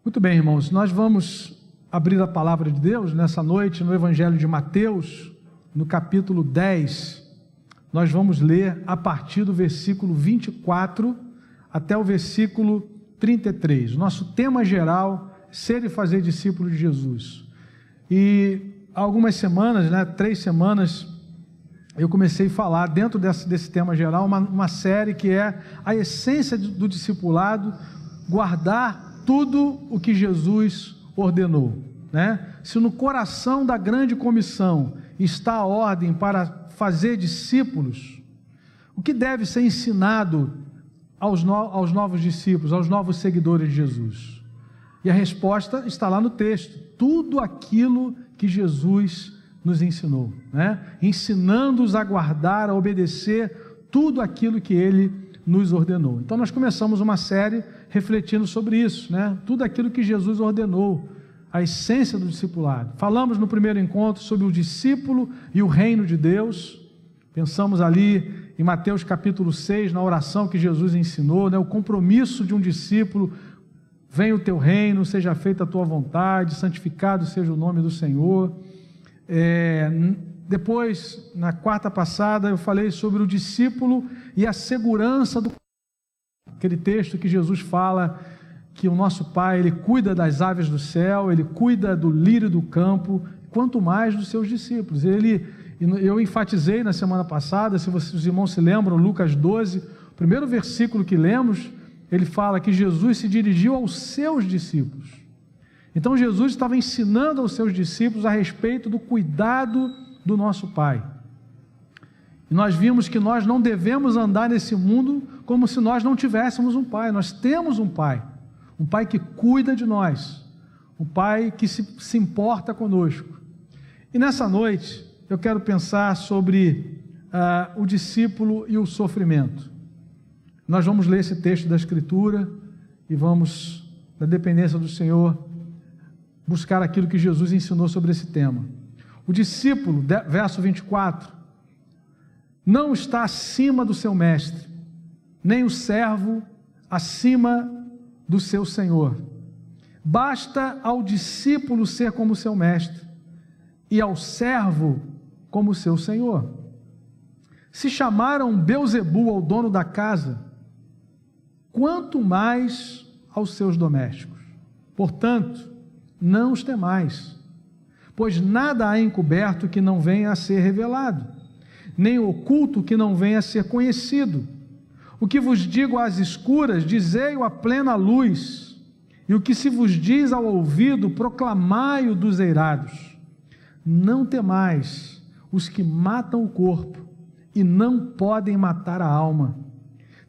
Muito bem, irmãos, nós vamos abrir a palavra de Deus nessa noite no Evangelho de Mateus, no capítulo 10. Nós vamos ler a partir do versículo 24 até o versículo 33. Nosso tema geral, ser e fazer discípulo de Jesus. E há algumas semanas, 3 semanas, eu comecei a falar dentro desse tema geral, uma série que é a essência do discipulado, guardar tudo o que Jesus ordenou, Se no coração da grande comissão está a ordem para fazer discípulos, o que deve ser ensinado aos novos discípulos, aos novos seguidores de Jesus? E a resposta está lá no texto: tudo aquilo que Jesus nos ensinou, ensinando-os a guardar, a obedecer tudo aquilo que Ele nos ordenou. Então nós começamos uma série refletindo sobre isso, tudo aquilo que Jesus ordenou, a essência do discipulado. Falamos no primeiro encontro sobre o discípulo e o reino de Deus. Pensamos ali em Mateus capítulo 6, na oração que Jesus ensinou, o compromisso de um discípulo: venha o teu reino, seja feita a tua vontade, santificado seja o nome do Senhor. Depois, na quarta passada, eu falei sobre o discípulo e a segurança do... Aquele texto que Jesus fala que o nosso Pai, Ele cuida das aves do céu, Ele cuida do lírio do campo, quanto mais dos seus discípulos. Eu enfatizei na semana passada, se os irmãos se lembram, Lucas 12, o primeiro versículo que lemos, ele fala que Jesus se dirigiu aos seus discípulos. Então Jesus estava ensinando aos seus discípulos a respeito do cuidado do nosso Pai. E nós vimos que nós não devemos andar nesse mundo como se nós não tivéssemos um Pai. Nós temos um Pai que cuida de nós, um Pai que se importa conosco. E nessa noite eu quero pensar sobre o discípulo e o sofrimento. Nós vamos ler esse texto da Escritura e vamos, na dependência do Senhor, buscar aquilo que Jesus ensinou sobre esse tema. O discípulo, verso 24, não está acima do seu mestre, nem o servo acima do seu senhor. Basta ao discípulo ser como seu mestre, e ao servo como seu senhor. Se chamaram Beelzebul ao dono da casa, quanto mais aos seus domésticos. Portanto, não os temais, pois nada há encoberto que não venha a ser revelado, nem oculto que não venha a ser conhecido. O que vos digo às escuras, dizei-o à plena luz, e o que se vos diz ao ouvido, proclamai-o dos eirados. Não temais os que matam o corpo e não podem matar a alma.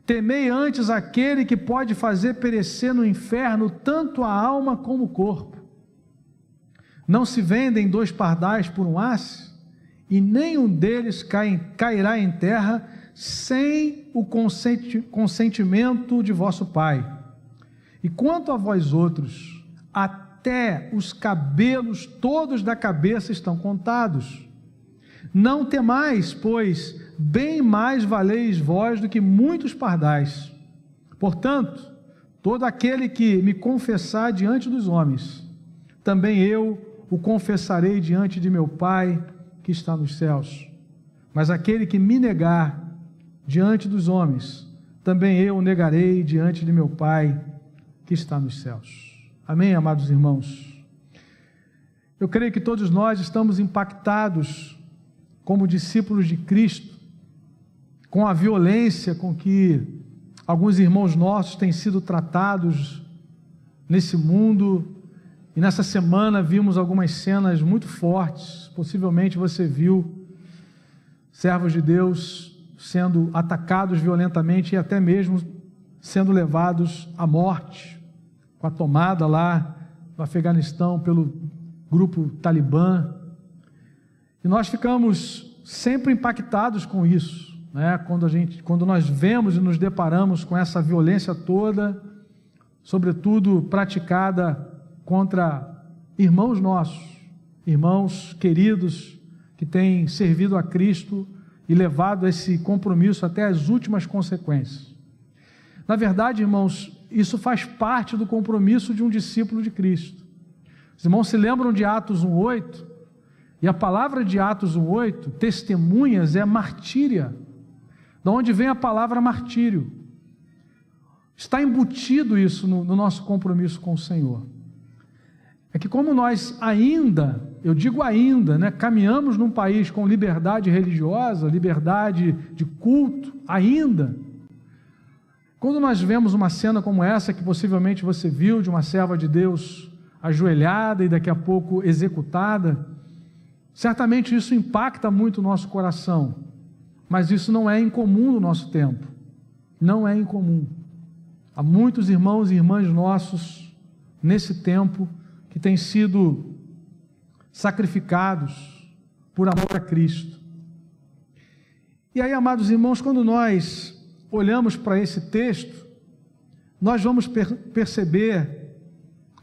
Temei antes aquele que pode fazer perecer no inferno tanto a alma como o corpo. Não se vendem 2 pardais por um asse, e nenhum deles cairá em terra sem o consentimento de vosso Pai. E quanto a vós outros, até os cabelos todos da cabeça estão contados. Não temais, pois bem mais valeis vós do que muitos pardais. Portanto, todo aquele que me confessar diante dos homens, também eu o confessarei diante de meu Pai que está nos céus. Mas aquele que me negar diante dos homens, também eu o negarei diante de meu Pai que está nos céus. Amém, amados irmãos? Eu creio que todos nós estamos impactados como discípulos de Cristo com a violência com que alguns irmãos nossos têm sido tratados nesse mundo. E nessa semana vimos algumas cenas muito fortes. Possivelmente você viu servos de Deus sendo atacados violentamente e até mesmo sendo levados à morte, com a tomada lá no Afeganistão pelo grupo Talibã. E nós ficamos sempre impactados com isso, quando nós vemos e nos deparamos com essa violência toda, sobretudo praticada contra irmãos nossos, irmãos queridos que têm servido a Cristo e levado esse compromisso até as últimas consequências. Na verdade, irmãos, isso faz parte do compromisso de um discípulo de Cristo. Os irmãos se lembram de Atos 1:8? E a palavra de Atos 1:8, testemunhas, é martíria. De onde vem a palavra martírio? Está embutido isso no nosso compromisso com o Senhor. É que como nós ainda, eu digo ainda, né, caminhamos num país com liberdade religiosa, liberdade de culto, ainda, quando nós vemos uma cena como essa, que possivelmente você viu, de uma serva de Deus ajoelhada e daqui a pouco executada, certamente isso impacta muito o nosso coração, mas isso não é incomum no nosso tempo, não é incomum. Há muitos irmãos e irmãs nossos, nesse tempo, que têm sido sacrificados por amor a Cristo. E aí, amados irmãos, quando nós olhamos para esse texto, nós vamos perceber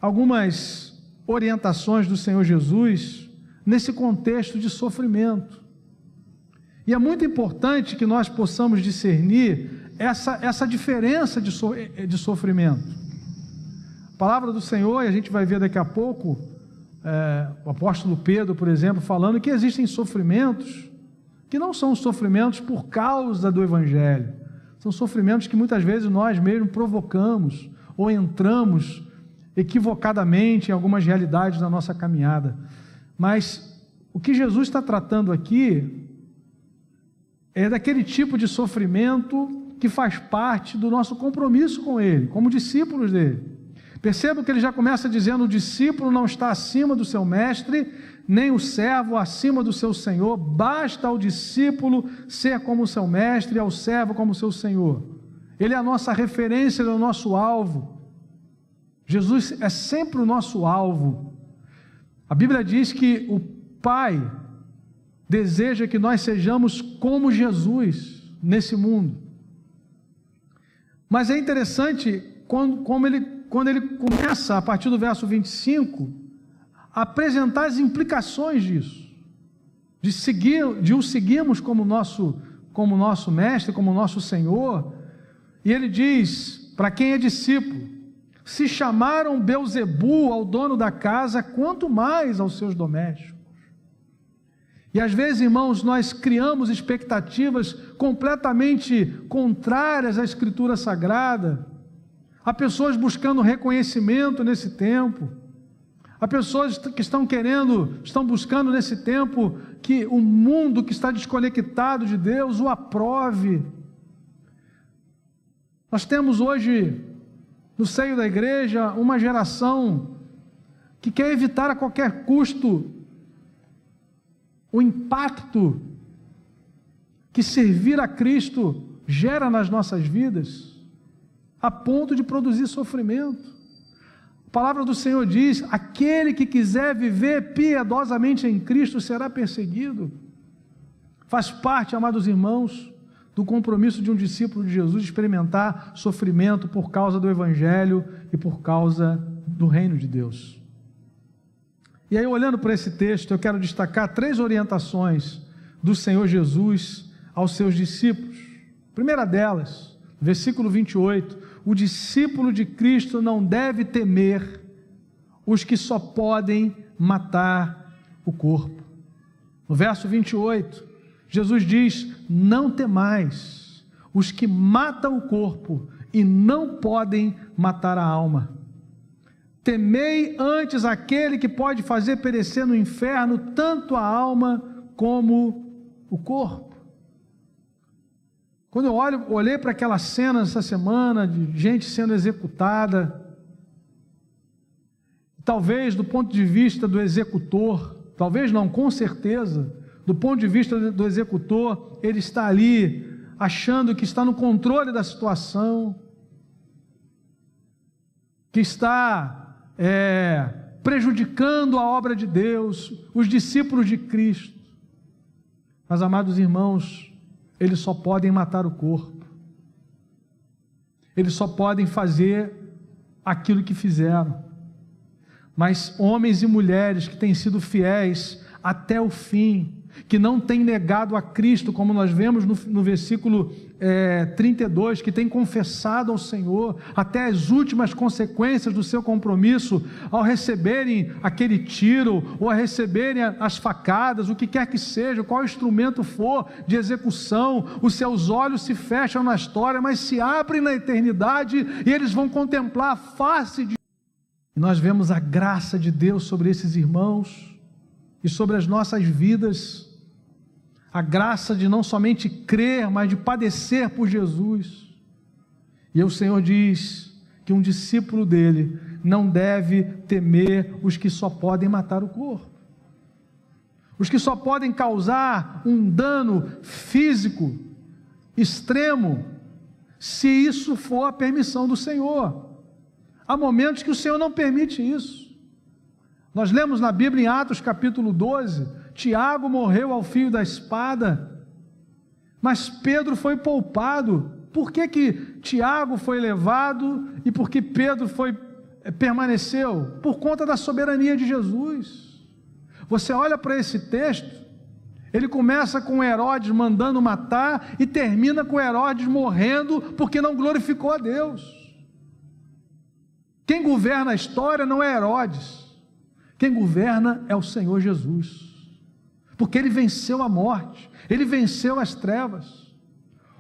algumas orientações do Senhor Jesus nesse contexto de sofrimento. E é muito importante que nós possamos discernir essa diferença de sofrimento. A palavra do Senhor, e a gente vai ver daqui a pouco, o apóstolo Pedro, por exemplo, falando que existem sofrimentos que não são sofrimentos por causa do Evangelho, são sofrimentos que muitas vezes nós mesmos provocamos ou entramos equivocadamente em algumas realidades da nossa caminhada. Mas o que Jesus está tratando aqui é daquele tipo de sofrimento que faz parte do nosso compromisso com Ele, como discípulos dele. Perceba que ele já começa dizendo: o discípulo não está acima do seu mestre, nem o servo acima do seu senhor, basta ao discípulo ser como o seu mestre e ao servo como o seu senhor. Ele é a nossa referência, ele é o nosso alvo. Jesus é sempre o nosso alvo. A Bíblia diz que o Pai deseja que nós sejamos como Jesus nesse mundo. Mas é interessante quando ele começa, a partir do verso 25, a apresentar as implicações disso, de o seguirmos como nosso mestre, como nosso Senhor. E ele diz, para quem é discípulo: se chamaram Belzebu ao dono da casa, quanto mais aos seus domésticos. E às vezes, irmãos, nós criamos expectativas completamente contrárias à Escritura Sagrada. Há pessoas buscando reconhecimento nesse tempo. Há pessoas que estão buscando nesse tempo que o mundo que está desconectado de Deus o aprove. Nós temos hoje, no seio da igreja, uma geração que quer evitar a qualquer custo o impacto que servir a Cristo gera nas nossas vidas, a ponto de produzir sofrimento. A palavra do Senhor diz: aquele que quiser viver piedosamente em Cristo será perseguido. Faz parte, amados irmãos, do compromisso de um discípulo de Jesus experimentar sofrimento por causa do Evangelho e por causa do reino de Deus. E aí, olhando para esse texto, eu quero destacar 3 orientações do Senhor Jesus aos seus discípulos. A primeira delas, versículo 28, o discípulo de Cristo não deve temer os que só podem matar o corpo. No verso 28, Jesus diz: não temais os que matam o corpo e não podem matar a alma. Temei antes aquele que pode fazer perecer no inferno tanto a alma como o corpo. Quando eu olhei para aquela cena essa semana de gente sendo executada, talvez do ponto de vista do executor, talvez não, com certeza, do ponto de vista do executor, ele está ali achando que está no controle da situação, que está prejudicando a obra de Deus, os discípulos de Cristo. Mas, amados irmãos, eles só podem matar o corpo, eles só podem fazer aquilo que fizeram. Mas homens e mulheres que têm sido fiéis até o fim, que não tem negado a Cristo, como nós vemos no versículo 32, que tem confessado ao Senhor até as últimas consequências do seu compromisso, ao receberem aquele tiro, ou a receberem as facadas, o que quer que seja, qual instrumento for de execução, os seus olhos se fecham na história, mas se abrem na eternidade, e eles vão contemplar a face de Deus. E nós vemos a graça de Deus sobre esses irmãos, e sobre as nossas vidas, a graça de não somente crer, mas de padecer por Jesus. E o Senhor diz que um discípulo dele não deve temer os que só podem matar o corpo, os que só podem causar um dano físico extremo, se isso for a permissão do Senhor. Há momentos que o Senhor não permite isso. Nós lemos na Bíblia, em Atos capítulo 12, Tiago morreu ao fio da espada, mas Pedro foi poupado. Por que Tiago foi levado e por que Pedro permaneceu? Por conta da soberania de Jesus. Você olha para esse texto, ele começa com Herodes mandando matar e termina com Herodes morrendo porque não glorificou a Deus. Quem governa a história não é Herodes. Quem governa é o Senhor Jesus, porque Ele venceu a morte, Ele venceu as trevas.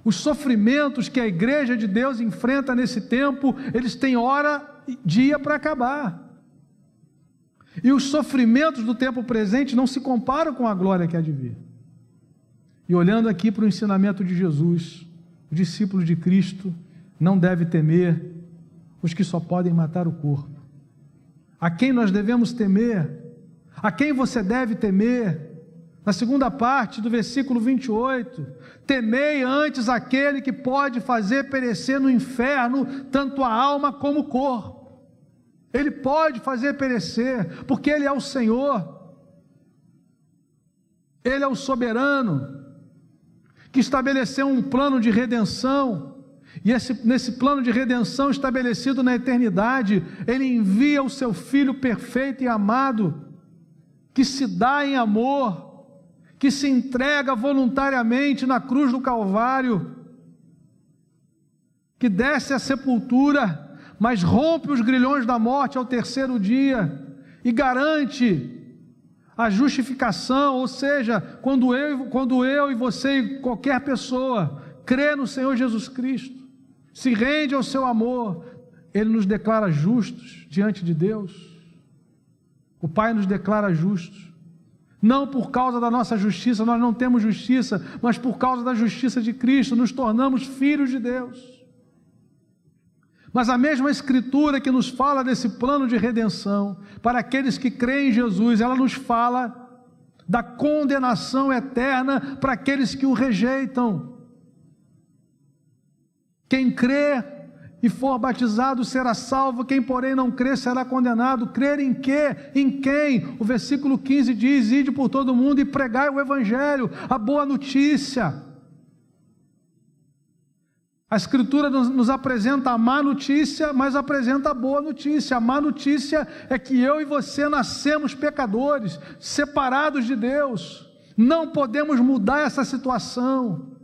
Os sofrimentos que a igreja de Deus enfrenta nesse tempo, eles têm hora e dia para acabar, e os sofrimentos do tempo presente não se comparam com a glória que há de vir. E olhando aqui para o ensinamento de Jesus, o discípulo de Cristo não deve temer os que só podem matar o corpo. A quem nós devemos temer? A quem você deve temer? Na segunda parte do versículo 28, temei antes aquele que pode fazer perecer no inferno tanto a alma como o corpo. Ele pode fazer perecer, porque Ele é o Senhor, Ele é o soberano, que estabeleceu um plano de redenção. E nesse plano de redenção estabelecido na eternidade, Ele envia o seu Filho perfeito e amado, que se dá em amor, que se entrega voluntariamente na cruz do Calvário, que desce à sepultura, mas rompe os grilhões da morte ao terceiro dia, e garante a justificação. Ou seja, quando eu e você e qualquer pessoa crê no Senhor Jesus Cristo, se rende ao seu amor, Ele nos declara justos diante de Deus. O Pai nos declara justos, não por causa da nossa justiça, nós não temos justiça, mas por causa da justiça de Cristo, nos tornamos filhos de Deus. Mas a mesma Escritura que nos fala desse plano de redenção, para aqueles que creem em Jesus, ela nos fala da condenação eterna para aqueles que o rejeitam. Quem crê e for batizado será salvo, quem porém não crê será condenado. Crer em quê? Em quem? O versículo 15 diz: ide por todo mundo e pregai o Evangelho, a boa notícia. A Escritura nos apresenta a má notícia, mas apresenta a boa notícia. A má notícia é que eu e você nascemos pecadores, separados de Deus, não podemos mudar essa situação.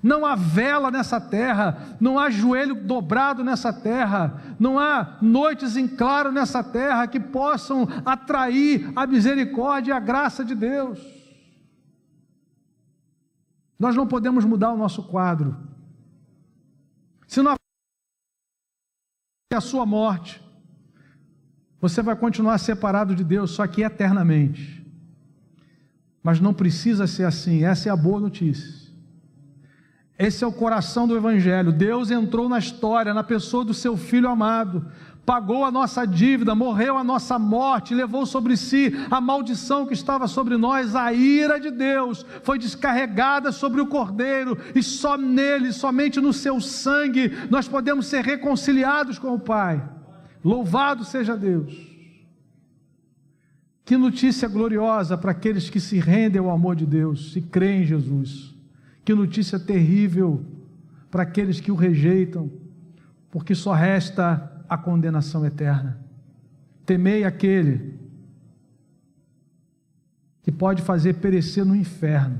Não há vela nessa terra, não há joelho dobrado nessa terra, não há noites em claro nessa terra que possam atrair a misericórdia e a graça de Deus. Nós não podemos mudar o nosso quadro. Se não a sua morte, você vai continuar separado de Deus, só que eternamente. Mas não precisa ser assim, essa é a boa notícia. Esse é o coração do Evangelho. Deus entrou na história, na pessoa do seu Filho amado, pagou a nossa dívida, morreu a nossa morte, levou sobre si a maldição que estava sobre nós. A ira de Deus foi descarregada sobre o Cordeiro, e só nele, somente no seu sangue, nós podemos ser reconciliados com o Pai. Louvado seja Deus. Que notícia gloriosa para aqueles que se rendem ao amor de Deus e creem em Jesus. Que notícia terrível para aqueles que o rejeitam, porque só resta a condenação eterna. Temei aquele que pode fazer perecer no inferno,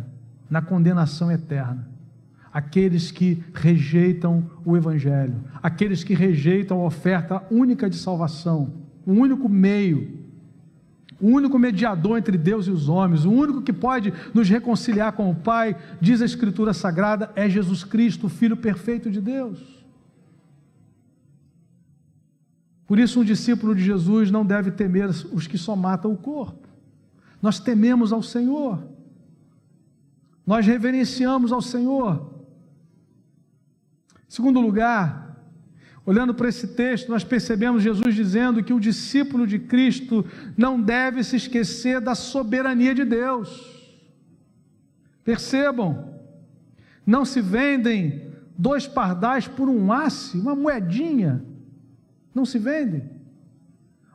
na condenação eterna. Aqueles que rejeitam o Evangelho, aqueles que rejeitam a oferta única de salvação, o único meio, o único mediador entre Deus e os homens, o único que pode nos reconciliar com o Pai, diz a Escritura Sagrada, é Jesus Cristo, o Filho perfeito de Deus. Por isso, um discípulo de Jesus não deve temer os que só matam o corpo. Nós tememos ao Senhor, nós reverenciamos ao Senhor. Em segundo lugar, olhando para esse texto, nós percebemos Jesus dizendo que o discípulo de Cristo não deve se esquecer da soberania de Deus. Percebam, não se vendem 2 pardais por um asse, uma moedinha, não se vendem.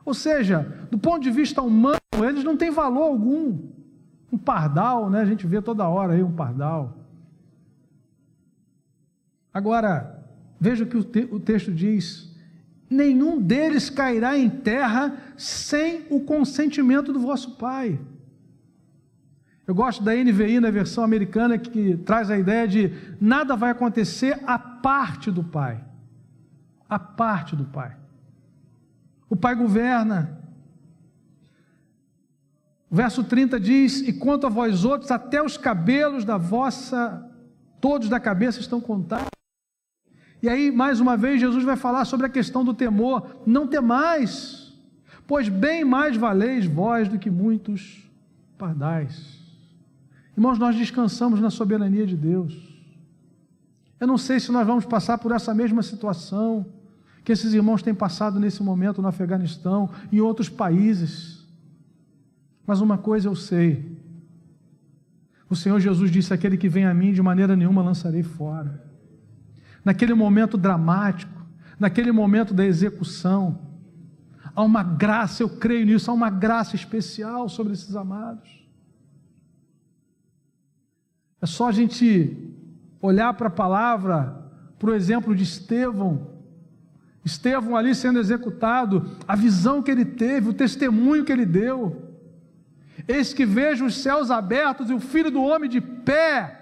Ou seja, do ponto de vista humano, eles não têm valor algum. Um pardal, né? A gente vê toda hora aí um pardal. Agora, veja o que o texto diz: nenhum deles cairá em terra sem o consentimento do vosso Pai. Eu gosto da NVI, na versão americana, que traz a ideia de nada vai acontecer à parte do Pai. À parte do Pai. O Pai governa. O verso 30 diz: e quanto a vós outros, até os cabelos da vossa, todos da cabeça estão contados. E aí, mais uma vez, Jesus vai falar sobre a questão do temor. Não temais, pois bem mais valeis vós do que muitos pardais. Irmãos, nós descansamos na soberania de Deus. Eu não sei se nós vamos passar por essa mesma situação que esses irmãos têm passado nesse momento no Afeganistão, em outros países. Mas uma coisa eu sei: o Senhor Jesus disse: aquele que vem a mim, de maneira nenhuma lançarei fora. Naquele momento dramático, naquele momento da execução, há uma graça, eu creio nisso, há uma graça especial sobre esses amados. É só a gente olhar para a palavra, para o exemplo de Estevão ali sendo executado, a visão que ele teve, o testemunho que ele deu. Eis que vejo os céus abertos e o Filho do Homem de pé.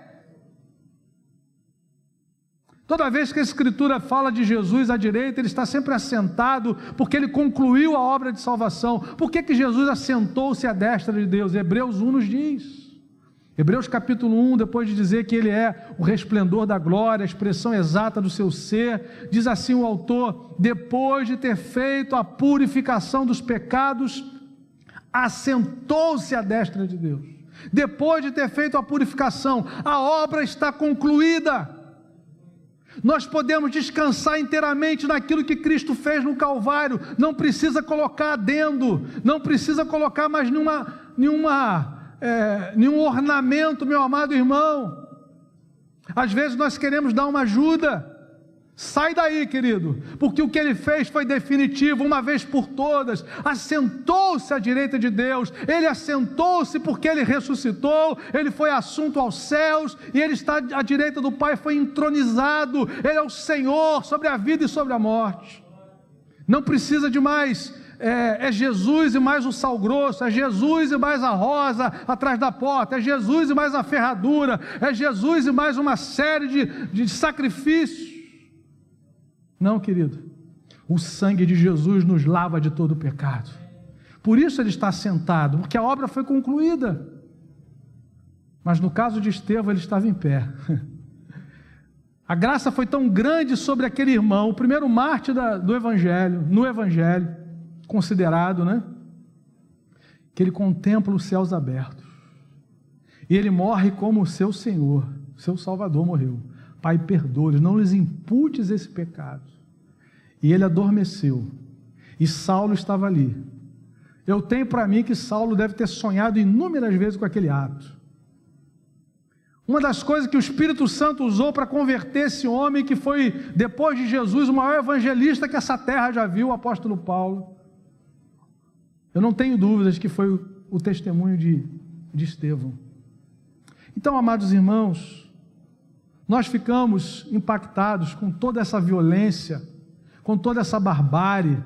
Toda vez que a Escritura fala de Jesus à direita, ele está sempre assentado, porque ele concluiu a obra de salvação. Por que Jesus assentou-se à destra de Deus? Hebreus 1 nos diz. Hebreus capítulo 1, depois de dizer que ele é o resplendor da glória, a expressão exata do seu ser, diz assim o autor: depois de ter feito a purificação dos pecados, assentou-se à destra de Deus. Depois de ter feito a purificação, a obra está concluída. Nós podemos descansar inteiramente naquilo que Cristo fez no Calvário. Não precisa colocar adendo, não precisa colocar mais nenhum ornamento, meu amado irmão. Às vezes nós queremos dar uma ajuda. Sai daí, querido, porque o que ele fez foi definitivo, uma vez por todas. Assentou-se à direita de Deus. Ele assentou-se porque ele ressuscitou, ele foi assunto aos céus, e ele está à direita do Pai, foi entronizado. Ele é o Senhor sobre a vida e sobre a morte. Não precisa de mais, é Jesus e mais o sal grosso, é Jesus e mais a rosa atrás da porta, é Jesus e mais a ferradura, é Jesus e mais uma série de sacrifícios. Não, querido, o sangue de Jesus nos lava de todo o pecado. Por isso ele está sentado, porque a obra foi concluída. Mas no caso de Estevão, ele estava em pé. A graça foi tão grande sobre aquele irmão, o primeiro mártir do Evangelho, no Evangelho, considerado, né? Que ele contempla os céus abertos. E ele morre como o seu Senhor, seu Salvador morreu. Pai, perdoa-lhes, não lhes imputes esse pecado. E ele adormeceu. E Saulo estava ali. Eu tenho para mim que Saulo deve ter sonhado inúmeras vezes com aquele ato. Uma das coisas que o Espírito Santo usou para converter esse homem, que foi, depois de Jesus, o maior evangelista que essa terra já viu, o apóstolo Paulo. Eu não tenho dúvidas que foi o testemunho de Estevão. Então, amados irmãos, nós ficamos impactados com toda essa violência, com toda essa barbárie,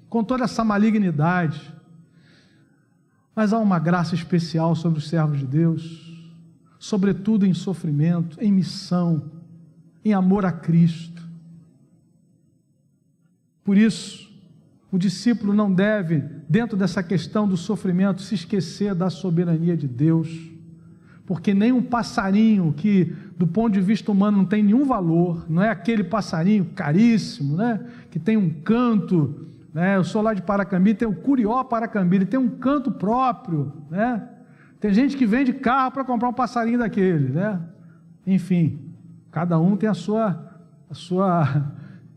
com toda essa malignidade. Mas há uma graça especial sobre os servos de Deus, sobretudo em sofrimento, em missão, em amor a Cristo. Por isso, o discípulo não deve, dentro dessa questão do sofrimento, se esquecer da soberania de Deus, porque nem um passarinho que, do ponto de vista humano, não tem nenhum valor, não é aquele passarinho caríssimo, né, que tem um canto, né, eu sou lá de Paracambi, tem o Curió Paracambi, ele tem um canto próprio, né, tem gente que vende carro para comprar um passarinho daquele, né, enfim, cada um tem a sua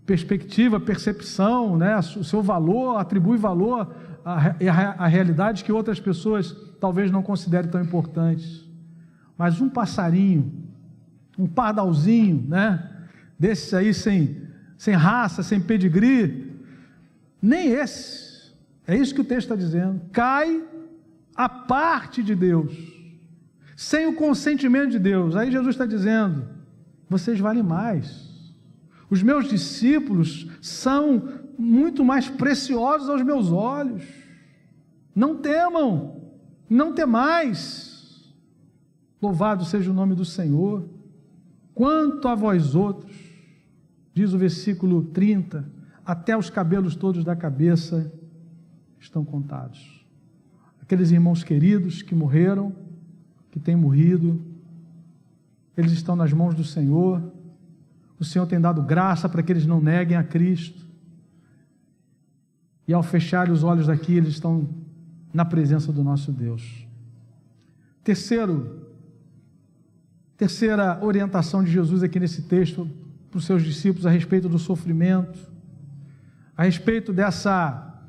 perspectiva, percepção, né, o seu valor, atribui valor a realidades que outras pessoas talvez não considerem tão importantes. Mas um passarinho, um pardalzinho, né, desses aí sem raça, sem pedigree, nem esse, é isso que o texto está dizendo, cai à parte de Deus, sem o consentimento de Deus. Aí Jesus está dizendo, vocês valem mais. Os meus discípulos são muito mais preciosos aos meus olhos. Não temam, não temais. Louvado seja o nome do Senhor. Quanto a vós outros, diz o versículo 30, até os cabelos todos da cabeça estão contados. Aqueles irmãos queridos que morreram, que têm morrido, eles estão nas mãos do Senhor. O Senhor tem dado graça para que eles não neguem a Cristo. E ao fechar os olhos daqui, eles estão na presença do nosso Deus. Terceira orientação de Jesus aqui nesse texto para os seus discípulos a respeito do sofrimento, a respeito dessa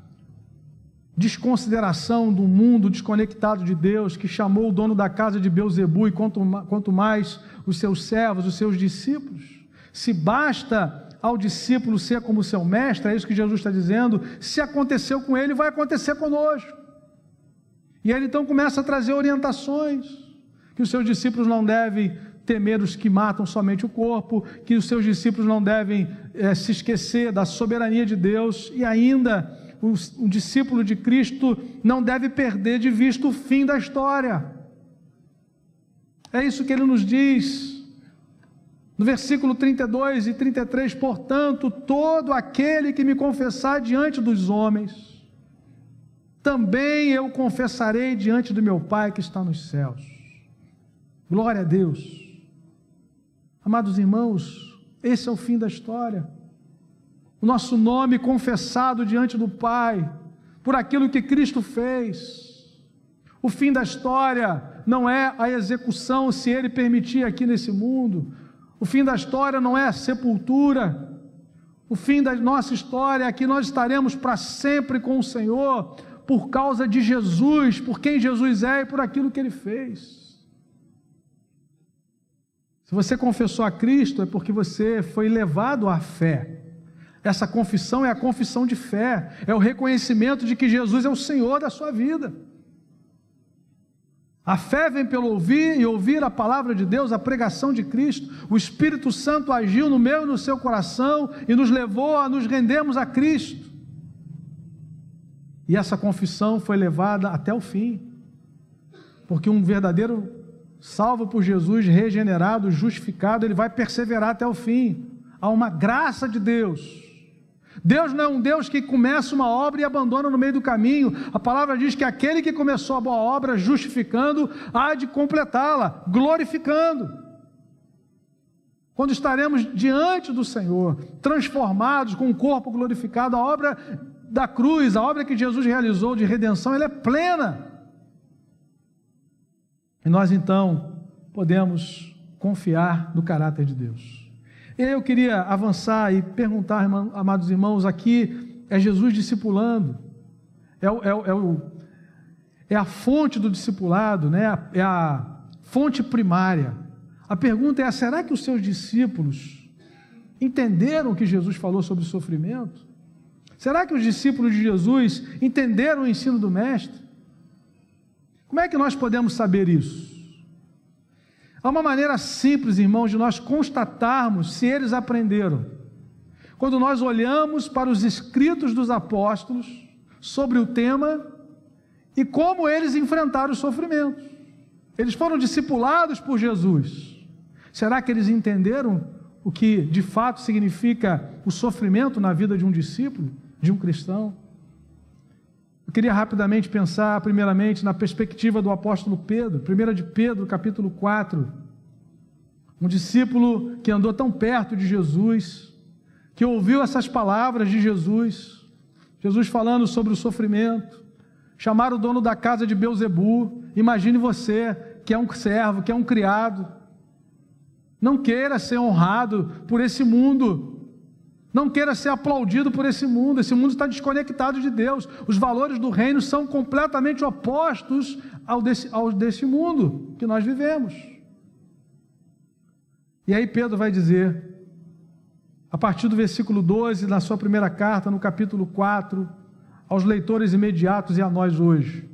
desconsideração do mundo desconectado de Deus, que chamou o dono da casa de Beelzebu, e quanto mais os seus servos, os seus discípulos. Se basta ao discípulo ser como seu mestre, é isso que Jesus está dizendo, se aconteceu com ele, vai acontecer conosco. E ele então começa a trazer orientações, que os seus discípulos não devem temer os que matam somente o corpo, que os seus discípulos não devem se esquecer da soberania de Deus, e ainda o discípulo de Cristo não deve perder de vista o fim da história. É isso que ele nos diz. No versículo 32 e 33, portanto, todo aquele que me confessar diante dos homens, também eu confessarei diante do meu Pai que está nos céus. Glória a Deus. Amados irmãos, esse é o fim da história. O nosso nome confessado diante do Pai, por aquilo que Cristo fez. O fim da história não é a execução, se Ele permitir aqui nesse mundo. O fim da história não é a sepultura. O fim da nossa história é que nós estaremos para sempre com o Senhor, por causa de Jesus, por quem Jesus é e por aquilo que Ele fez. Se você confessou a Cristo, é porque você foi levado à fé. Essa confissão é a confissão de fé, é o reconhecimento de que Jesus é o Senhor da sua vida. A fé vem pelo ouvir, e ouvir a palavra de Deus, a pregação de Cristo. O Espírito Santo agiu no meu e no seu coração e nos levou a nos rendermos a Cristo. E essa confissão foi levada até o fim, porque um verdadeiro salvo por Jesus, regenerado, justificado, ele vai perseverar até o fim. Há uma graça de Deus. Deus não é um Deus que começa uma obra e abandona no meio do caminho. A palavra diz que aquele que começou a boa obra justificando, há de completá-la, glorificando. Quando estaremos diante do Senhor, transformados com o corpo glorificado, a obra da cruz, a obra que Jesus realizou de redenção, ela é plena. E nós então podemos confiar no caráter de Deus. Eu queria avançar e perguntar, amados irmãos, aqui é Jesus discipulando, é a fonte do discipulado, né? É a fonte primária. A pergunta é: será que os seus discípulos entenderam o que Jesus falou sobre o sofrimento? Será que os discípulos de Jesus entenderam o ensino do Mestre? Como é que nós podemos saber isso? Há uma maneira simples, irmãos, de nós constatarmos se eles aprenderam. Quando nós olhamos para os escritos dos apóstolos sobre o tema e como eles enfrentaram os sofrimentos. Eles foram discipulados por Jesus. Será que eles entenderam o que de fato significa o sofrimento na vida de um discípulo, de um cristão? Eu queria rapidamente pensar, primeiramente, na perspectiva do apóstolo Pedro, 1 de Pedro, capítulo 4, um discípulo que andou tão perto de Jesus, que ouviu essas palavras de Jesus, Jesus falando sobre o sofrimento, chamar o dono da casa de Belzebu. Imagine você, que é um servo, que é um criado, não queira ser honrado por esse mundo, não queira ser aplaudido por esse mundo está desconectado de Deus, os valores do reino são completamente opostos aos desse mundo que nós vivemos. E aí Pedro vai dizer, a partir do versículo 12, na sua primeira carta, no capítulo 4, aos leitores imediatos e a nós hoje: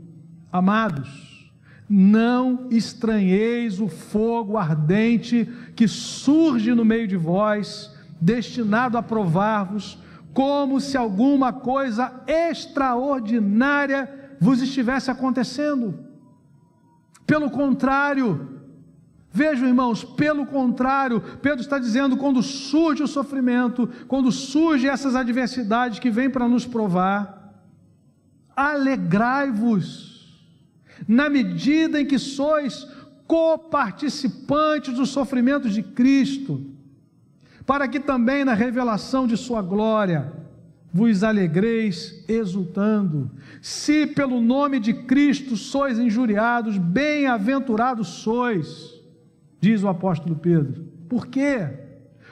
amados, não estranheis o fogo ardente que surge no meio de vós, destinado a provar-vos, como se alguma coisa extraordinária vos estivesse acontecendo. Pelo contrário, vejam, irmãos, pelo contrário, Pedro está dizendo, quando surge o sofrimento, quando surgem essas adversidades que vêm para nos provar, alegrai-vos, na medida em que sois coparticipantes dos sofrimentos de Cristo, para que também na revelação de sua glória vos alegreis exultando. Se pelo nome de Cristo sois injuriados, bem-aventurados sois, diz o apóstolo Pedro. Por quê?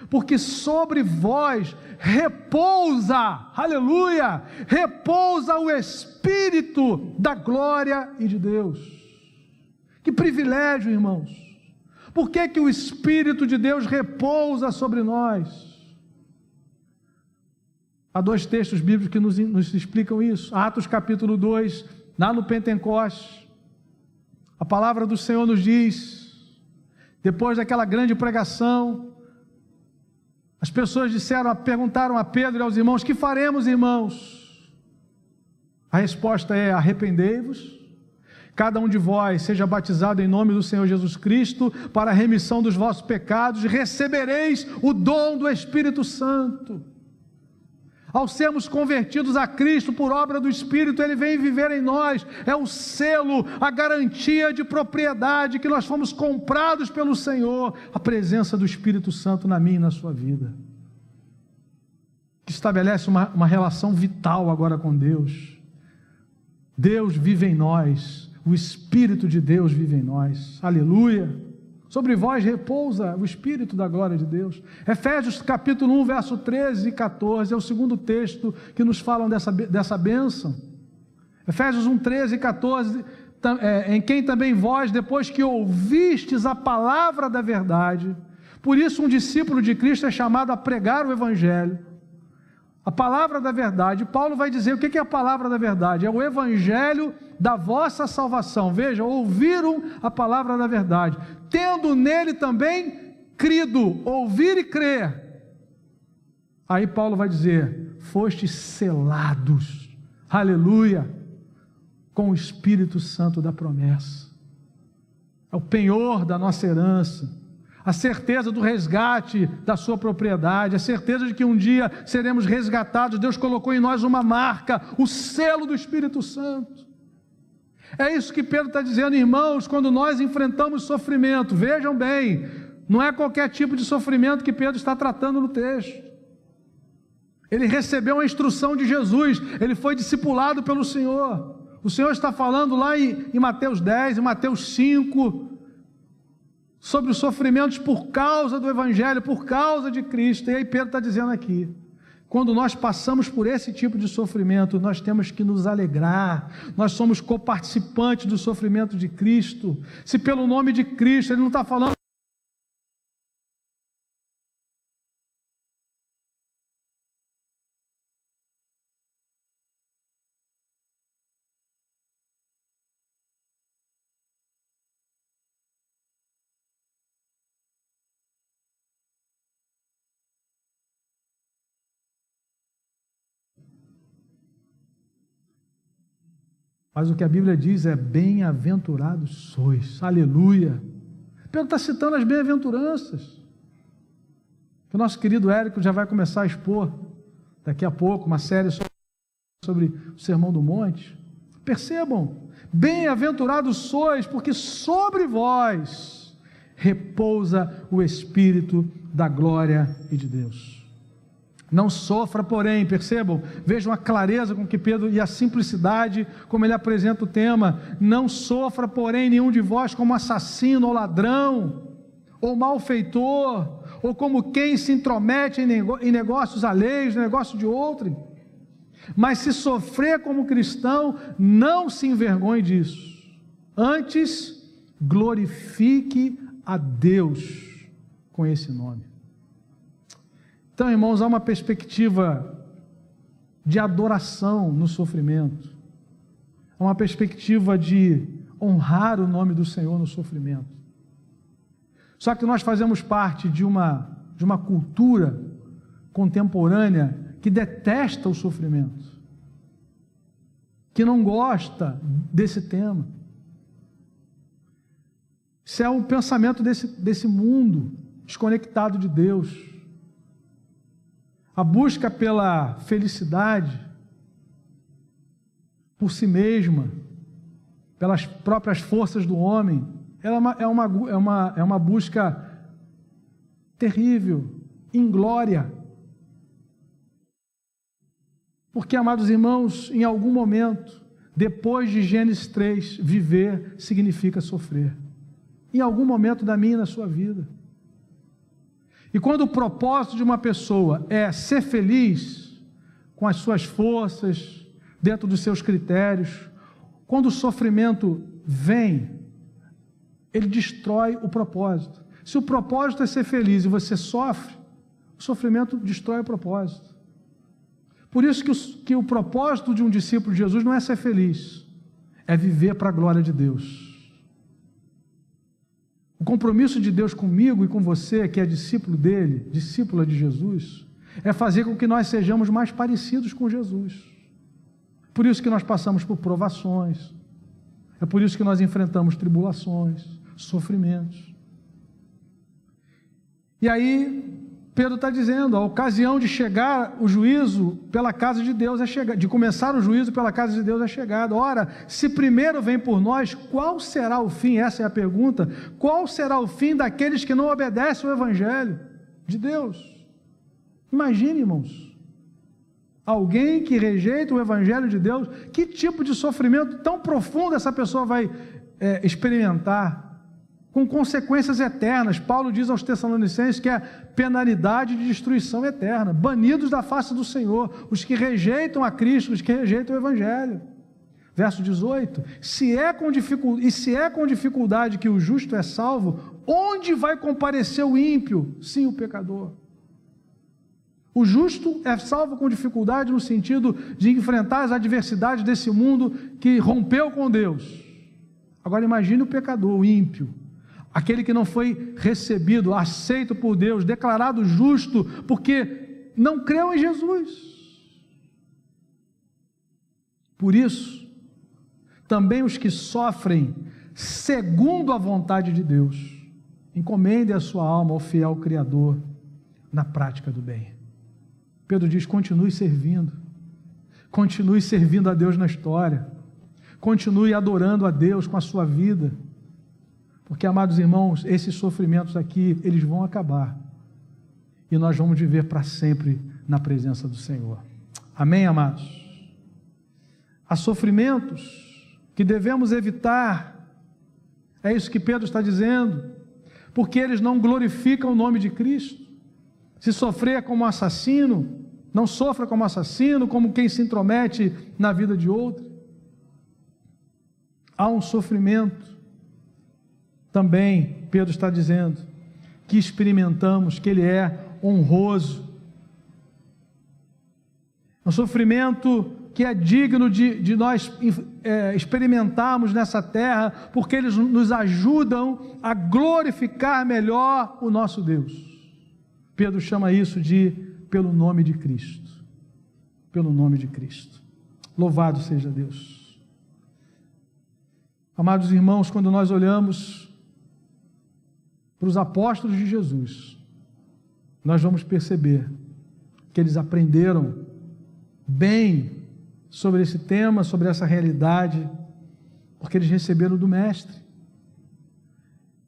Porque sobre vós repousa, aleluia, repousa o Espírito da glória e de Deus. Que privilégio, irmãos! Por que que o Espírito de Deus repousa sobre nós? Há dois textos bíblicos que nos explicam isso. Atos capítulo 2, lá no Pentecostes, a palavra do Senhor nos diz, depois daquela grande pregação, as pessoas perguntaram a Pedro e aos irmãos: que faremos, irmãos? A resposta é: arrependei-vos, cada um de vós seja batizado em nome do Senhor Jesus Cristo, para a remissão dos vossos pecados, e recebereis o dom do Espírito Santo. Ao sermos convertidos a Cristo por obra do Espírito, Ele vem viver em nós, é o selo, a garantia de propriedade, que nós fomos comprados pelo Senhor, a presença do Espírito Santo na minha e na sua vida, que estabelece uma relação vital agora com Deus. Deus vive em nós, o Espírito de Deus vive em nós, aleluia. Sobre vós repousa o Espírito da glória de Deus. Efésios capítulo 1, verso 13 e 14, é o segundo texto que nos falam dessa bênção. Efésios 1, 13 e 14, em quem também vós, depois que ouvistes a palavra da verdade, por isso um discípulo de Cristo é chamado a pregar o Evangelho. A palavra da verdade, Paulo vai dizer o que é a palavra da verdade, é o Evangelho da vossa salvação. Veja, ouviram a palavra da verdade, tendo nele também crido, ouvir e crer. Aí Paulo vai dizer, fostes selados, aleluia, com o Espírito Santo da promessa. É o penhor da nossa herança, a certeza do resgate da sua propriedade, a certeza de que um dia seremos resgatados. Deus colocou em nós uma marca, o selo do Espírito Santo. É isso que Pedro está dizendo, irmãos, quando nós enfrentamos sofrimento. Vejam bem, não é qualquer tipo de sofrimento que Pedro está tratando no texto. Ele recebeu a instrução de Jesus, ele foi discipulado pelo Senhor. O Senhor está falando lá em Mateus 10, em Mateus 5, sobre os sofrimentos por causa do Evangelho, por causa de Cristo. E aí Pedro está dizendo aqui, quando nós passamos por esse tipo de sofrimento, nós temos que nos alegrar, nós somos coparticipantes do sofrimento de Cristo. Se pelo nome de Cristo, ele não está falando Mas o que a Bíblia diz é: bem-aventurados sois. Aleluia. Pedro está citando as bem-aventuranças, que o nosso querido Érico já vai começar a expor daqui a pouco, uma série sobre o Sermão do Monte. Percebam, bem-aventurados sois, porque sobre vós repousa o Espírito da glória e de Deus. Não sofra, porém, percebam, vejam a clareza com que Pedro, e a simplicidade como ele apresenta o tema: não sofra, porém, nenhum de vós como assassino ou ladrão, ou malfeitor, ou como quem se intromete em negócios alheios, negócio de outrem. Mas se sofrer como cristão, não se envergonhe disso, antes glorifique a Deus com esse nome. Então, irmãos, há uma perspectiva de adoração no sofrimento, há uma perspectiva de honrar o nome do Senhor no sofrimento. Só que nós fazemos parte de uma cultura contemporânea que detesta o sofrimento, que não gosta desse tema. Isso é um pensamento desse mundo desconectado de Deus. A busca pela felicidade por si mesma, pelas próprias forças do homem, ela é uma busca terrível, inglória. Porque, amados irmãos, em algum momento, depois de Gênesis 3, viver significa sofrer. Em algum momento da minha e da sua vida. E quando o propósito de uma pessoa é ser feliz com as suas forças, dentro dos seus critérios, quando o sofrimento vem, ele destrói o propósito. Se o propósito é ser feliz e você sofre, o sofrimento destrói o propósito. Por isso que o propósito de um discípulo de Jesus não é ser feliz, é viver para a glória de Deus. O compromisso de Deus comigo e com você, que é discípulo dele, discípula de Jesus, é fazer com que nós sejamos mais parecidos com Jesus. Por isso que nós passamos por provações, é por isso que nós enfrentamos tribulações, sofrimentos. E aí, Pedro está dizendo, a ocasião de chegar o juízo pela casa de Deus é chegada, de começar o juízo pela casa de Deus é chegada. Ora, se primeiro vem por nós, qual será o fim? Essa é a pergunta. Qual será o fim daqueles que não obedecem o Evangelho de Deus? Imagine, irmãos, alguém que rejeita o Evangelho de Deus, que tipo de sofrimento tão profundo essa pessoa vai experimentar? Com consequências eternas. Paulo diz aos Tessalonicenses que é penalidade de destruição eterna, banidos da face do Senhor, os que rejeitam a Cristo, os que rejeitam o Evangelho. Verso 18, se é com dificuldade que o justo é salvo, onde vai comparecer o ímpio? Sim, o pecador. O justo é salvo com dificuldade no sentido de enfrentar as adversidades desse mundo que rompeu com Deus. Agora imagine o pecador, o ímpio, aquele que não foi recebido, aceito por Deus, declarado justo, porque não creu em Jesus. Por isso, também os que sofrem segundo a vontade de Deus, encomendem a sua alma ao fiel Criador na prática do bem. Pedro diz, continue servindo a Deus na história, continue adorando a Deus com a sua vida, porque, amados irmãos, esses sofrimentos aqui, eles vão acabar, e nós vamos viver para sempre na presença do Senhor. Amém, amados? Há sofrimentos que devemos evitar, é isso que Pedro está dizendo, porque eles não glorificam o nome de Cristo. Se sofrer como assassino, não sofra como assassino, como quem se intromete na vida de outro. Há um sofrimento, também, Pedro está dizendo, que experimentamos, que ele é honroso. Um sofrimento que é digno de nós experimentarmos nessa terra, porque eles nos ajudam a glorificar melhor o nosso Deus. Pedro chama isso de pelo nome de Cristo. Pelo nome de Cristo. Louvado seja Deus. Amados irmãos, quando nós olhamos para os apóstolos de Jesus, nós vamos perceber que eles aprenderam bem sobre esse tema, sobre essa realidade, porque eles receberam do Mestre.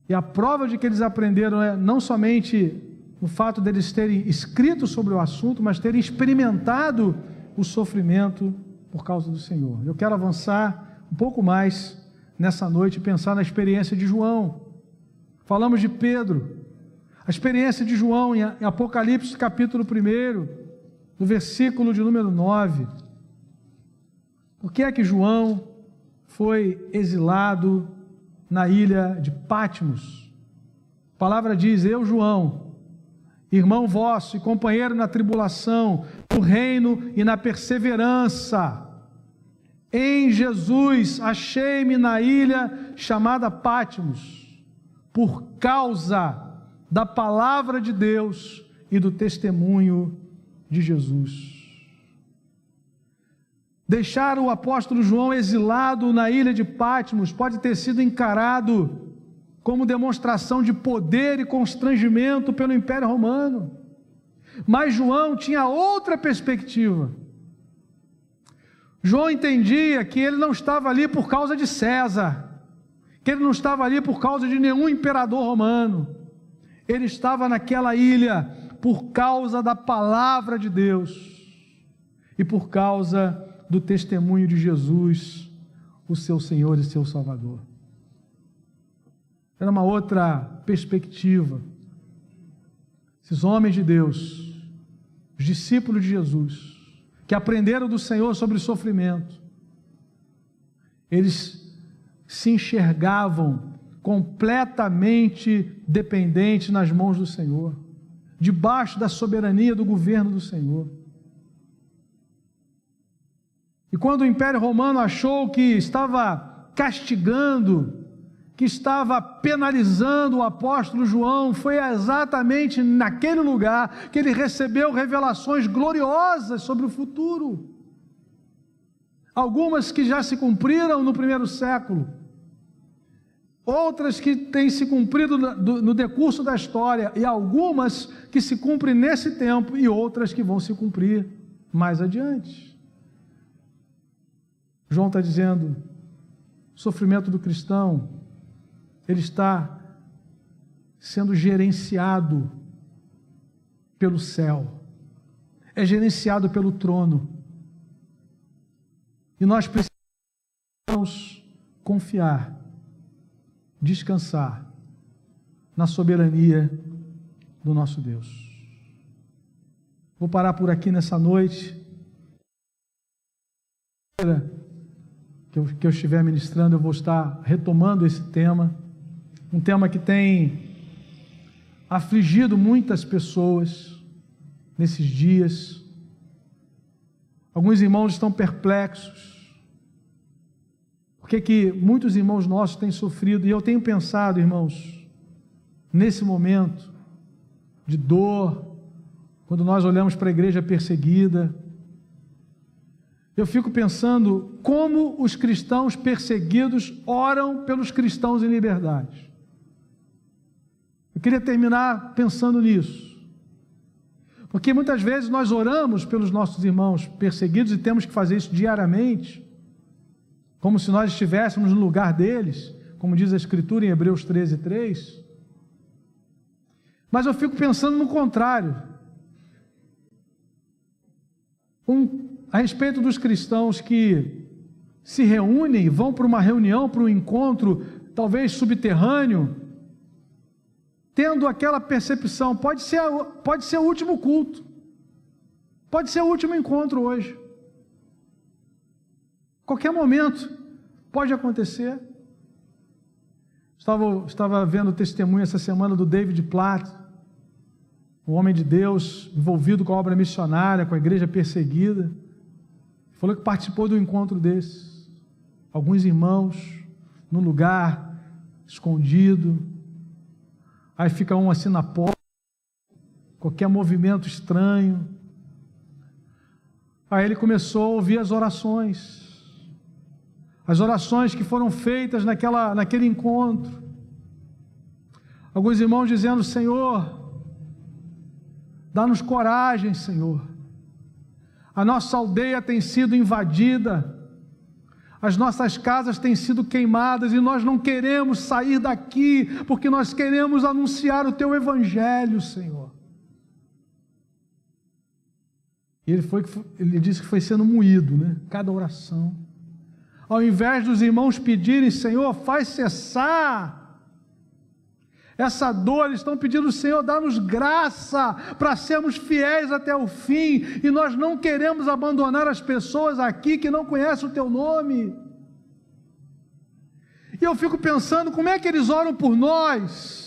E a prova de que eles aprenderam é não somente o fato deles terem escrito sobre o assunto, mas terem experimentado o sofrimento por causa do Senhor. Eu quero avançar um pouco mais nessa noite e pensar na experiência de João. Falamos de Pedro, a experiência de João em Apocalipse capítulo 1, no versículo de número 9. Por que é que João foi exilado na ilha de Patmos? A palavra diz: eu, João, irmão vosso e companheiro na tribulação, no reino e na perseverança em Jesus, achei-me na ilha chamada Patmos, por causa da palavra de Deus e do testemunho de Jesus. Deixar o apóstolo João exilado na ilha de Patmos pode ter sido encarado como demonstração de poder e constrangimento pelo Império Romano, mas João tinha outra perspectiva. João entendia que ele não estava ali por causa de César, que ele não estava ali por causa de nenhum imperador romano, ele estava naquela ilha por causa da palavra de Deus e por causa do testemunho de Jesus, o seu Senhor e seu Salvador. Era uma outra perspectiva. Esses homens de Deus, os discípulos de Jesus, que aprenderam do Senhor sobre o sofrimento, eles se enxergavam completamente dependentes nas mãos do Senhor, debaixo da soberania do governo do Senhor. E quando o Império Romano achou que estava castigando, que estava penalizando o apóstolo João, foi exatamente naquele lugar que ele recebeu revelações gloriosas sobre o futuro. Algumas que já se cumpriram no primeiro século, outras que têm se cumprido no decurso da história, e algumas que se cumprem nesse tempo, e outras que vão se cumprir mais adiante. João está dizendo, o sofrimento do cristão, ele está sendo gerenciado pelo céu, é gerenciado pelo trono, e nós precisamos confiar, descansar na soberania do nosso Deus. Vou parar por aqui nessa noite. Que eu estiver ministrando, eu vou estar retomando esse tema, um tema que tem afligido muitas pessoas nesses dias. Alguns irmãos estão perplexos, porque muitos irmãos nossos têm sofrido, e eu tenho pensado, irmãos, nesse momento de dor, quando nós olhamos para a igreja perseguida, eu fico pensando como os cristãos perseguidos oram pelos cristãos em liberdade. Eu queria terminar pensando nisso, porque muitas vezes nós oramos pelos nossos irmãos perseguidos e temos que fazer isso diariamente, como se nós estivéssemos no lugar deles, como diz a Escritura em Hebreus 13:3. Mas eu fico pensando no contrário, a respeito dos cristãos que se reúnem, vão para uma reunião, para um encontro, talvez subterrâneo, tendo aquela percepção, pode ser o último culto, pode ser o último encontro hoje, qualquer momento pode acontecer. Estava vendo o testemunho essa semana do David Platt, um homem de Deus envolvido com a obra missionária, com a igreja perseguida. Falou que participou de um encontro desses. Alguns irmãos num lugar escondido, aí fica um assim na porta, qualquer movimento estranho. Aí ele começou a ouvir as orações. as orações que foram feitas naquele encontro. Alguns irmãos dizendo: Senhor, dá-nos coragem, Senhor. A nossa aldeia tem sido invadida, as nossas casas têm sido queimadas e nós não queremos sair daqui, porque nós queremos anunciar o Teu Evangelho, Senhor. E ele disse que foi sendo moído, né? Cada oração. Ao invés dos irmãos pedirem: Senhor, faz cessar essa dor, eles estão pedindo: Senhor, dá-nos graça para sermos fiéis até o fim, e nós não queremos abandonar as pessoas aqui que não conhecem o Teu nome. E eu fico pensando, como é que eles oram por nós?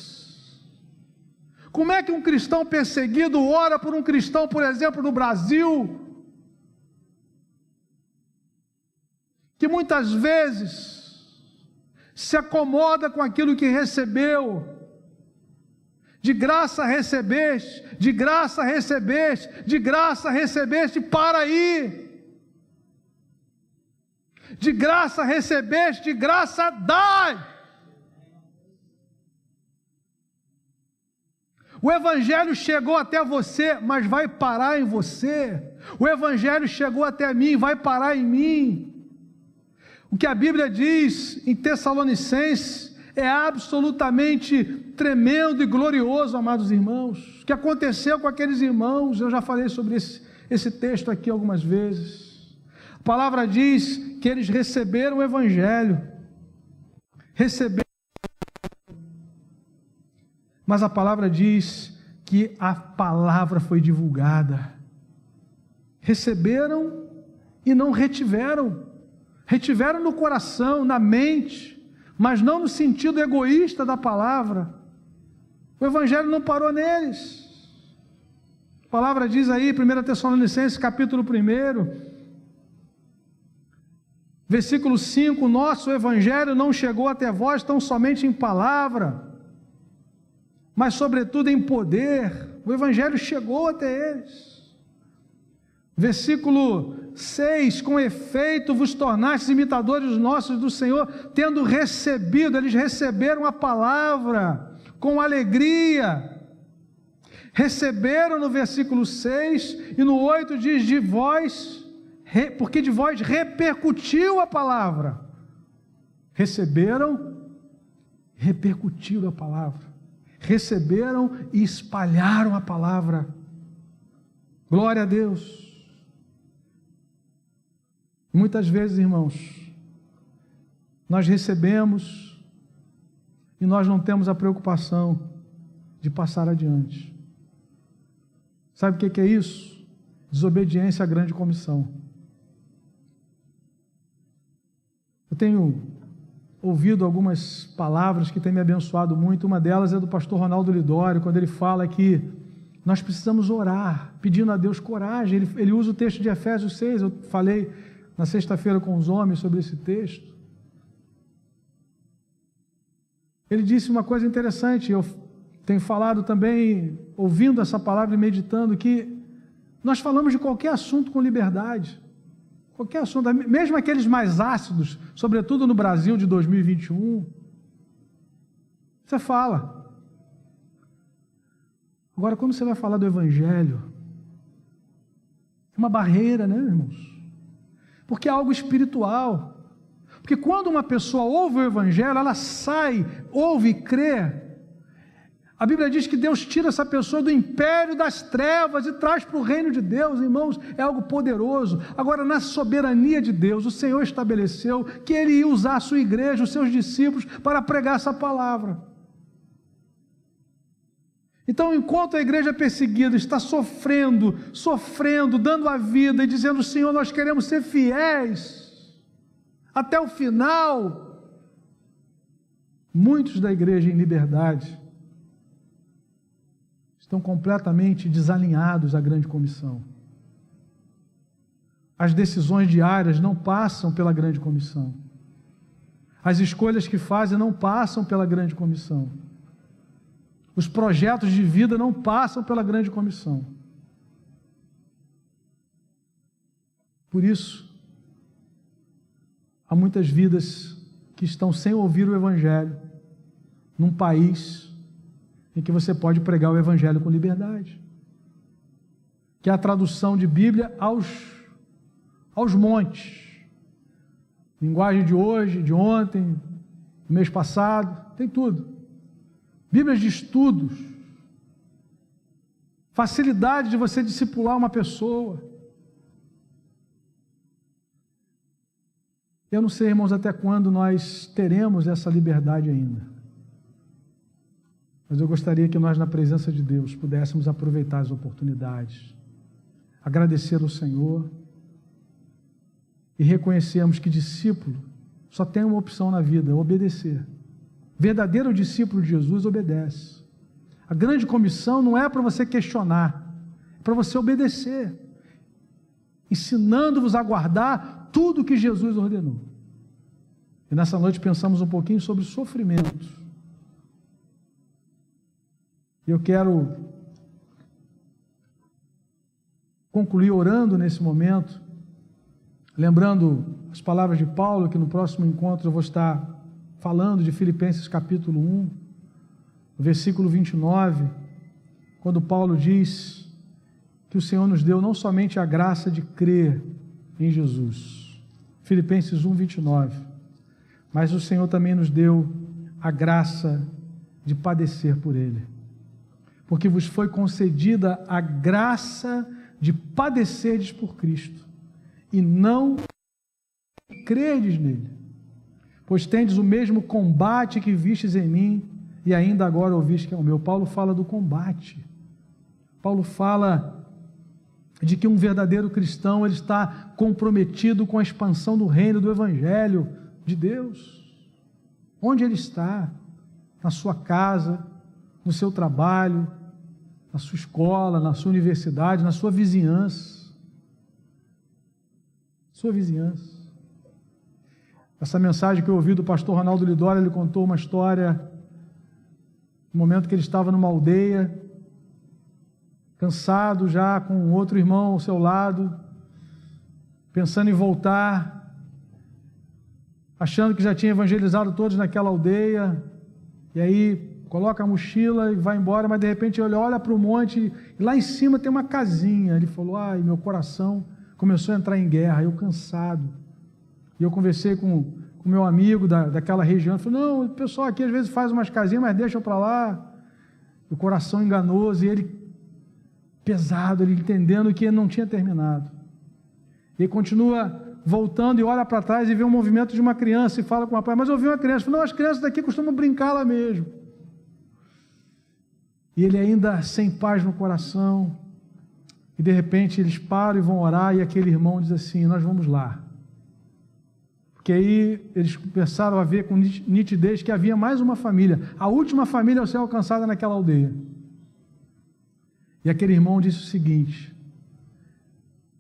Como é que um cristão perseguido ora por um cristão, por exemplo, no Brasil, que muitas vezes se acomoda com aquilo que recebeu? De graça recebeste, de graça recebeste, de graça recebeste, para aí. De graça recebeste, de graça dai. O Evangelho chegou até você, mas vai parar em você. O Evangelho chegou até mim, vai parar em mim. O que a Bíblia diz em Tessalonicenses é absolutamente tremendo e glorioso, amados irmãos. O que aconteceu com aqueles irmãos, eu já falei sobre esse texto aqui algumas vezes. A palavra diz que eles receberam o Evangelho, mas a palavra diz que a palavra foi divulgada. Receberam e não retiveram. Retiveram no coração, na mente, mas não no sentido egoísta da palavra. O Evangelho não parou neles. A palavra diz aí, 1 Tessalonicenses capítulo 1, versículo 5, nosso Evangelho não chegou até vós tão somente em palavra, mas sobretudo em poder. O Evangelho chegou até eles. Versículo 6, com efeito vos tornastes imitadores nossos do Senhor, tendo recebido, eles receberam a palavra com alegria. Receberam no versículo 6, e no 8 diz: de vós, porque de vós repercutiu a palavra. Receberam, repercutiram a palavra. Receberam e espalharam a palavra. Glória a Deus. Muitas vezes, irmãos, nós recebemos e nós não temos a preocupação de passar adiante. Sabe o que é isso? Desobediência à grande comissão. Eu tenho ouvido algumas palavras que têm me abençoado muito. Uma delas é do pastor Ronaldo Lidório, quando ele fala que nós precisamos orar, pedindo a Deus coragem. Ele usa o texto de Efésios 6, eu falei na sexta-feira com os homens sobre esse texto. Ele disse uma coisa interessante, eu tenho falado também, ouvindo essa palavra e meditando, que nós falamos de qualquer assunto com liberdade, qualquer assunto, mesmo aqueles mais ácidos, sobretudo no Brasil de 2021, você fala. Agora, quando você vai falar do Evangelho, é uma barreira, né, irmãos? Porque é algo espiritual. Porque quando uma pessoa ouve o Evangelho, ela sai, ouve e crê. A Bíblia diz que Deus tira essa pessoa do império das trevas e traz para o reino de Deus, irmãos, é algo poderoso. Agora, na soberania de Deus, o Senhor estabeleceu que Ele ia usar a sua igreja, os seus discípulos, para pregar essa palavra. Então, enquanto a igreja perseguida está sofrendo, dando a vida e dizendo: Senhor, nós queremos ser fiéis até o final, muitos da igreja em liberdade estão completamente desalinhados à grande comissão. As decisões diárias não passam pela grande comissão. As escolhas que fazem não passam pela grande comissão. Os projetos de vida não passam pela grande comissão. Por isso, há muitas vidas que estão sem ouvir o Evangelho, num país em que você pode pregar o Evangelho com liberdade, que é a tradução de Bíblia aos montes, linguagem de hoje, de ontem, do mês passado, tem tudo, Bíblias de estudos, facilidade de você discipular uma pessoa. Eu não sei, irmãos, até quando nós teremos essa liberdade ainda, mas eu gostaria que nós, na presença de Deus, pudéssemos aproveitar as oportunidades, agradecer ao Senhor e reconhecermos que discípulo só tem uma opção na vida: obedecer. Verdadeiro discípulo de Jesus obedece. A grande comissão não é para você questionar, é para você obedecer, ensinando-vos a guardar tudo o que Jesus ordenou. E nessa noite pensamos um pouquinho sobre sofrimento. Eu quero concluir orando nesse momento, lembrando as palavras de Paulo, que no próximo encontro eu vou estar falando de Filipenses capítulo 1, versículo 29, quando Paulo diz que o Senhor nos deu não somente a graça de crer em Jesus, Filipenses 1, 29, mas o Senhor também nos deu a graça de padecer por Ele, porque vos foi concedida a graça de padecerdes por Cristo, e não credes nele, pois tendes o mesmo combate que vistes em mim, e ainda agora ouviste que é o meu. Paulo fala do combate, Paulo fala de que um verdadeiro cristão, ele está comprometido com a expansão do reino, do Evangelho de Deus, onde ele está, na sua casa, no seu trabalho, na sua escola, na sua universidade, na sua vizinhança, Essa mensagem que eu ouvi do pastor Ronaldo Lidório, ele contou uma história, no momento que ele estava numa aldeia, cansado já, com outro irmão ao seu lado, pensando em voltar, achando que já tinha evangelizado todos naquela aldeia, e aí coloca a mochila e vai embora, mas de repente ele olha para o monte, e lá em cima tem uma casinha. Ele falou: ai, meu coração começou a entrar em guerra, eu cansado. E eu conversei com o meu amigo daquela região, ele falou: não, o pessoal aqui às vezes faz umas casinhas, mas deixa para lá. O coração enganoso, e ele pesado, ele entendendo que ele não tinha terminado. Ele continua voltando e olha para trás e vê um movimento de uma criança e fala com o rapaz: mas eu vi uma criança. Falou: não, as crianças daqui costumam brincar lá mesmo. E ele ainda sem paz no coração, e de repente eles param e vão orar, e aquele irmão diz assim: nós vamos lá. Porque aí eles começaram a ver com nitidez que havia mais uma família, a última família a ser alcançada naquela aldeia. E aquele irmão disse o seguinte,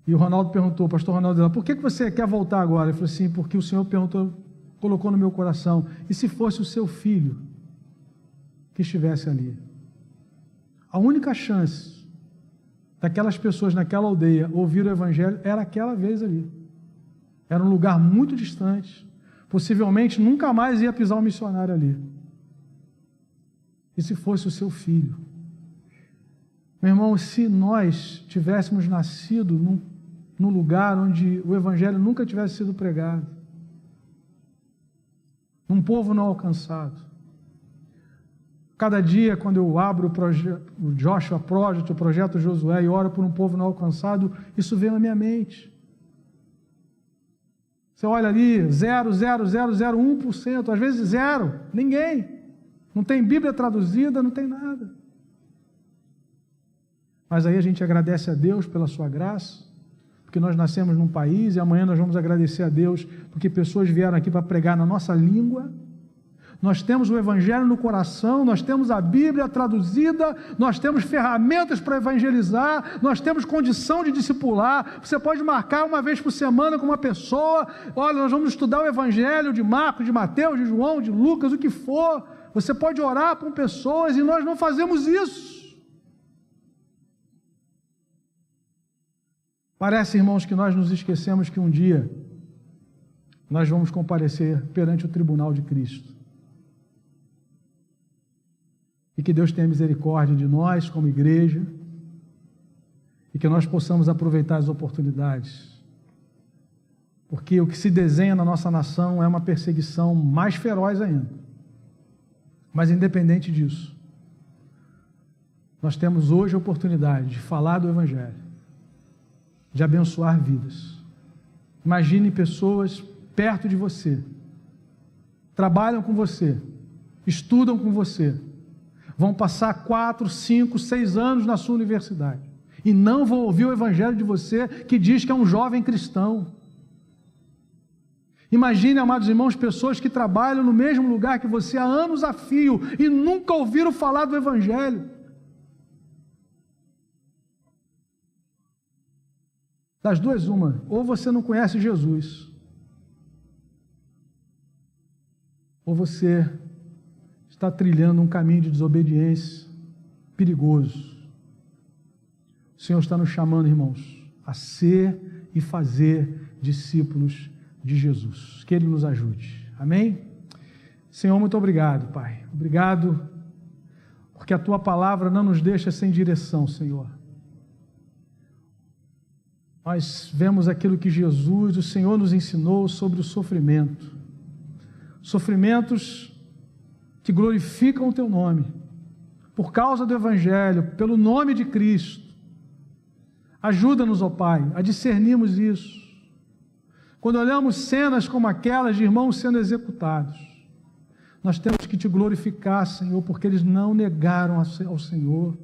e o Ronaldo perguntou, o pastor Ronaldo, por que você quer voltar agora? Ele falou assim: porque o Senhor perguntou, colocou no meu coração, e se fosse o seu filho que estivesse ali? A única chance daquelas pessoas naquela aldeia ouvir o Evangelho era aquela vez ali. Era um lugar muito distante, possivelmente nunca mais ia pisar um missionário ali. E se fosse o seu filho? Meu irmão, se nós tivéssemos nascido num lugar onde o Evangelho nunca tivesse sido pregado, num povo não alcançado, cada dia quando eu abro o Joshua Project, o projeto Josué, e oro por um povo não alcançado, isso vem na minha mente. Você olha ali, 0,0001%, às vezes zero, ninguém, não tem Bíblia traduzida, não tem nada. Mas aí a gente agradece a Deus pela sua graça, porque nós nascemos num país, e amanhã nós vamos agradecer a Deus, porque pessoas vieram aqui para pregar na nossa língua. Nós temos o Evangelho no coração, nós temos a Bíblia traduzida, nós temos ferramentas para evangelizar, nós temos condição de discipular. Você pode marcar uma vez por semana com uma pessoa: olha, nós vamos estudar o Evangelho de Marcos, de Mateus, de João, de Lucas, o que for. Você pode orar com pessoas, e nós não fazemos isso. Parece, irmãos, que nós nos esquecemos que um dia nós vamos comparecer perante o tribunal de Cristo. E que Deus tenha misericórdia de nós como igreja, e que nós possamos aproveitar as oportunidades, porque o que se desenha na nossa nação é uma perseguição mais feroz ainda. Mas independente disso, nós temos hoje a oportunidade de falar do Evangelho, de abençoar vidas. Imagine pessoas perto de você, trabalham com você, estudam com você, vão passar 4, 5, 6 anos na sua universidade, e não vão ouvir o Evangelho de você, que diz que é um jovem cristão. Imagine, amados irmãos, pessoas que trabalham no mesmo lugar que você há anos a fio, e nunca ouviram falar do Evangelho. Das duas, uma: ou você não conhece Jesus, ou você está trilhando um caminho de desobediência perigoso. O Senhor está nos chamando, irmãos, a ser e fazer discípulos de Jesus. Que Ele nos ajude. Amém? Senhor, muito obrigado, Pai. Obrigado, porque a Tua palavra não nos deixa sem direção, Senhor. Nós vemos aquilo que Jesus, o Senhor, nos ensinou sobre o sofrimento. Sofrimentos que glorificam o Teu nome, por causa do Evangelho, pelo nome de Cristo. Ajuda-nos, ó Pai, a discernirmos isso. Quando olhamos cenas como aquelas de irmãos sendo executados, nós temos que Te glorificar, Senhor, porque eles não negaram ao Senhor.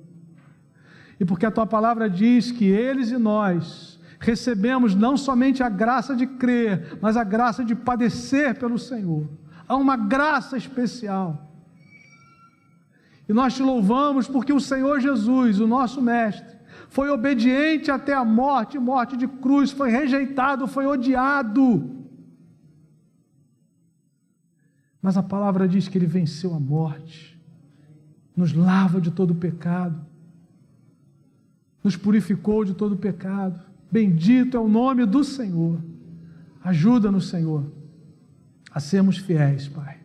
E porque a Tua palavra diz que eles e nós recebemos não somente a graça de crer, mas a graça de padecer pelo Senhor. Há uma graça especial. E nós Te louvamos porque o Senhor Jesus, o nosso Mestre, foi obediente até a morte, morte de cruz, foi rejeitado, foi odiado. Mas a palavra diz que Ele venceu a morte, nos lava de todo pecado, nos purificou de todo pecado. Bendito é o nome do Senhor. Ajuda-nos, Senhor, a sermos fiéis, Pai.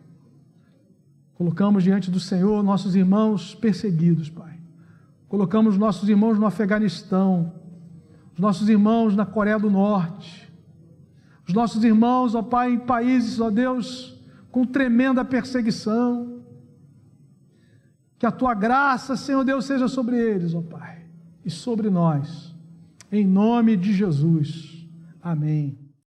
Colocamos diante do Senhor nossos irmãos perseguidos, Pai. Colocamos nossos irmãos no Afeganistão, os nossos irmãos na Coreia do Norte, os nossos irmãos, ó Pai, em países, ó Deus, com tremenda perseguição. Que a Tua graça, Senhor Deus, seja sobre eles, ó Pai, e sobre nós, em nome de Jesus. Amém.